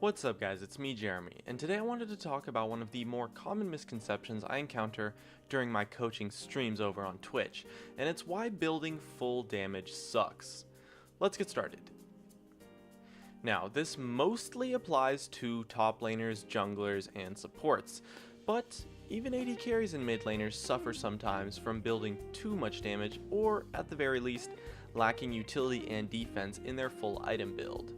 What's up guys, it's me Jeremy, and today I wanted to talk about one of the more common misconceptions I encounter during my coaching streams over on Twitch, and it's why building full damage sucks. Let's get started. Now, this mostly applies to top laners, junglers, and supports, but even AD carries and mid laners suffer sometimes from building too much damage, or at the very least, lacking utility and defense in their full item build.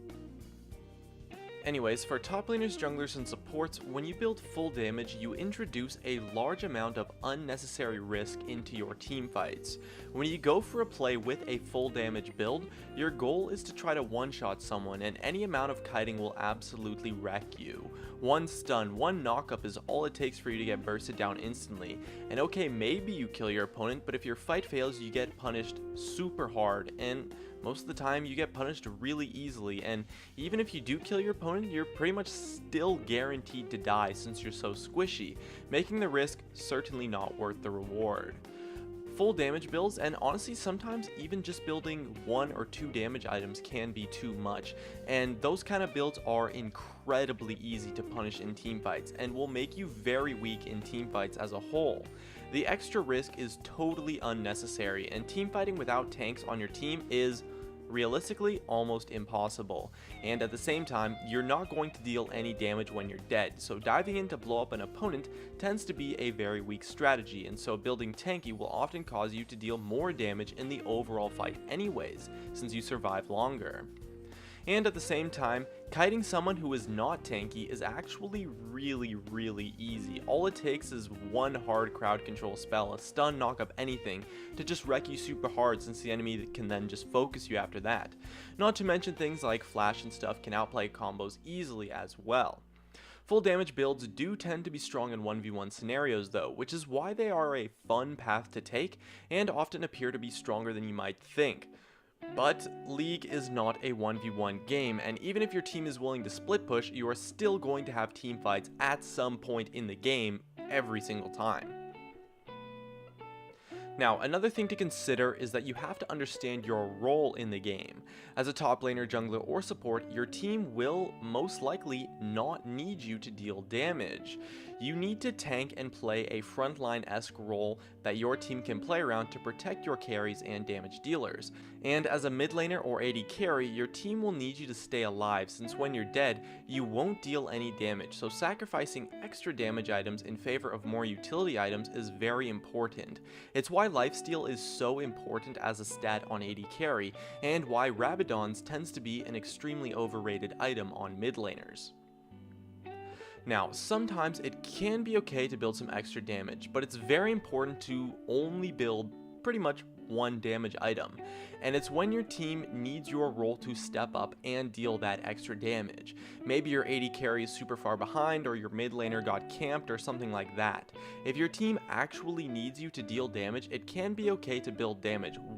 Anyways, for top laners, junglers, and supports, when you build full damage, you introduce a large amount of unnecessary risk into your team fights. When you go for a play with a full damage build, your goal is to try to one-shot someone, and any amount of kiting will absolutely wreck you. One stun, one knockup is all it takes for you to get bursted down instantly. And okay, maybe you kill your opponent, but if your fight fails, you get punished super hard, and most of the time you get punished really easily, and even if you do kill your opponent, you're pretty much still guaranteed to die since you're so squishy, making the risk certainly not worth the reward. Full damage builds, and honestly sometimes even just building 1 or 2 damage items can be too much, and those kind of builds are incredibly easy to punish in teamfights and will make you very weak in teamfights as a whole. The extra risk is totally unnecessary, and teamfighting without tanks on your team is realistically almost impossible, and at the same time you're not going to deal any damage when you're dead, so diving in to blow up an opponent tends to be a very weak strategy, and so building tanky will often cause you to deal more damage in the overall fight anyways, since you survive longer. And at the same time, kiting someone who is not tanky is actually really easy. All it takes is one hard crowd control spell, a stun, knockup, anything, to just wreck you super hard, since the enemy can then just focus you after that. Not to mention things like flash and stuff can outplay combos easily as well. Full damage builds do tend to be strong in 1v1 scenarios though, which is why they are a fun path to take and often appear to be stronger than you might think. But League is not a 1v1 game, and even if your team is willing to split push, you are still going to have team fights at some point in the game every single time. Now, another thing to consider is that you have to understand your role in the game. As a top laner, jungler, or support, your team will most likely not need you to deal damage. You need to tank and play a frontline-esque role that your team can play around to protect your carries and damage dealers. And as a mid laner or AD carry, your team will need you to stay alive, since when you're dead, you won't deal any damage, so sacrificing extra damage items in favor of more utility items is very important. It's why lifesteal is so important as a stat on AD carry, and why Rabadon's tends to be an extremely overrated item on mid laners. Now, sometimes it can be okay to build some extra damage, but it's very important to only build pretty much one damage item, and it's when your team needs your role to step up and deal that extra damage. Maybe your AD carry is super far behind, or your mid laner got camped, or something like that. If your team actually needs you to deal damage, it can be okay to build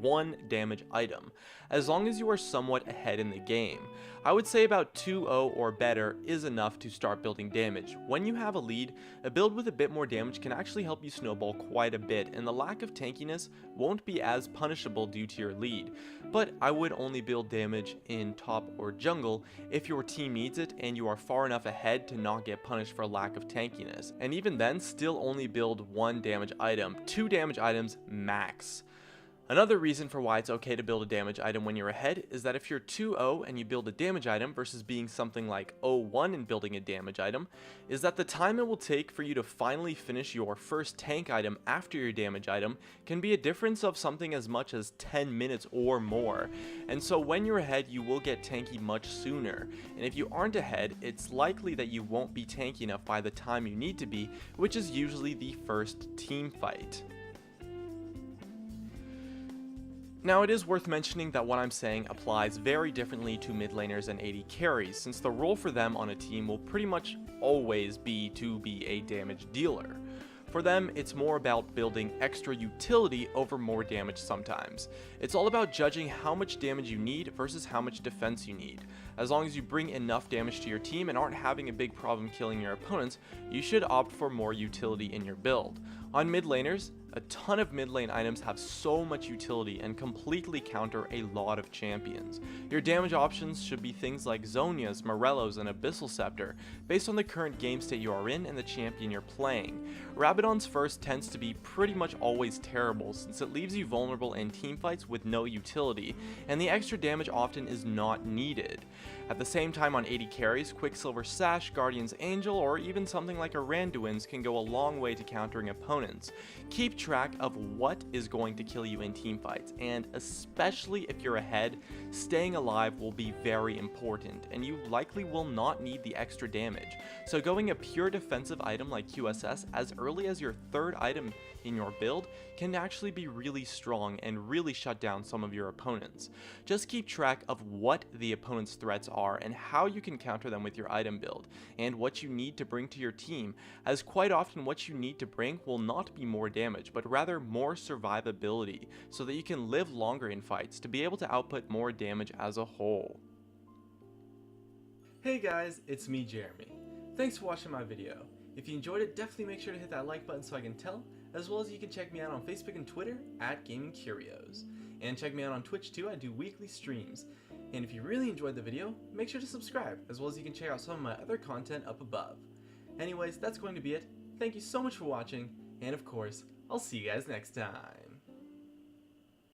one damage item, as long as you are somewhat ahead in the game. I would say about 2-0 or better is enough to start building damage. When you have a lead, a build with a bit more damage can actually help you snowball quite a bit, and the lack of tankiness won't be as punishable due to your lead. But I would only build damage in top or jungle if your team needs it and you are far enough ahead to not get punished for lack of tankiness. And even then, still only build one damage item, 2 damage items max. Another reason for why it's okay to build a damage item when you're ahead is that if you're 2-0 and you build a damage item versus being something like 0-1 and building a damage item, is that the time it will take for you to finally finish your first tank item after your damage item can be a difference of something as much as 10 minutes or more. And so when you're ahead, you will get tanky much sooner. And if you aren't ahead, it's likely that you won't be tanky enough by the time you need to be, which is usually the first team fight. Now, it is worth mentioning that what I'm saying applies very differently to mid laners and AD carries, since the role for them on a team will pretty much always be to be a damage dealer. For them, it's more about building extra utility over more damage sometimes. It's all about judging how much damage you need versus how much defense you need. As long as you bring enough damage to your team and aren't having a big problem killing your opponents, you should opt for more utility in your build. On mid laners, A ton of mid lane items have so much utility and completely counter a lot of champions. Your damage options should be things like Zhonya's, Morello's, and Abyssal Scepter, based on the current game state you are in and the champion you're playing. Rabadon's first tends to be pretty much always terrible, since it leaves you vulnerable in teamfights with no utility, and the extra damage often is not needed. At the same time, on AD carries, Quicksilver Sash, Guardian's Angel, or even something like a Randuin's can go a long way to countering opponents. Keep track of what is going to kill you in teamfights, and especially if you're ahead, staying alive will be very important, and you likely will not need the extra damage. So going a pure defensive item like QSS as early as your third item in your build can actually be really strong and really shut down some of your opponents. Just keep track of what the opponent's threats are and how you can counter them with your item build, and what you need to bring to your team, as quite often what you need to bring will not be more damage, but rather more survivability, so that you can live longer in fights to be able to output more damage as a whole. Hey guys, it's me, Jeremy. Thanks for watching my video. If you enjoyed it, definitely make sure to hit that like button so I can tell, as well as you can check me out on Facebook and Twitter at Gaming Curios. And check me out on Twitch too, I do weekly streams. And if you really enjoyed the video, make sure to subscribe, as well as you can check out some of my other content up above. Anyways, that's going to be it. Thank you so much for watching, and of course, I'll see you guys next time.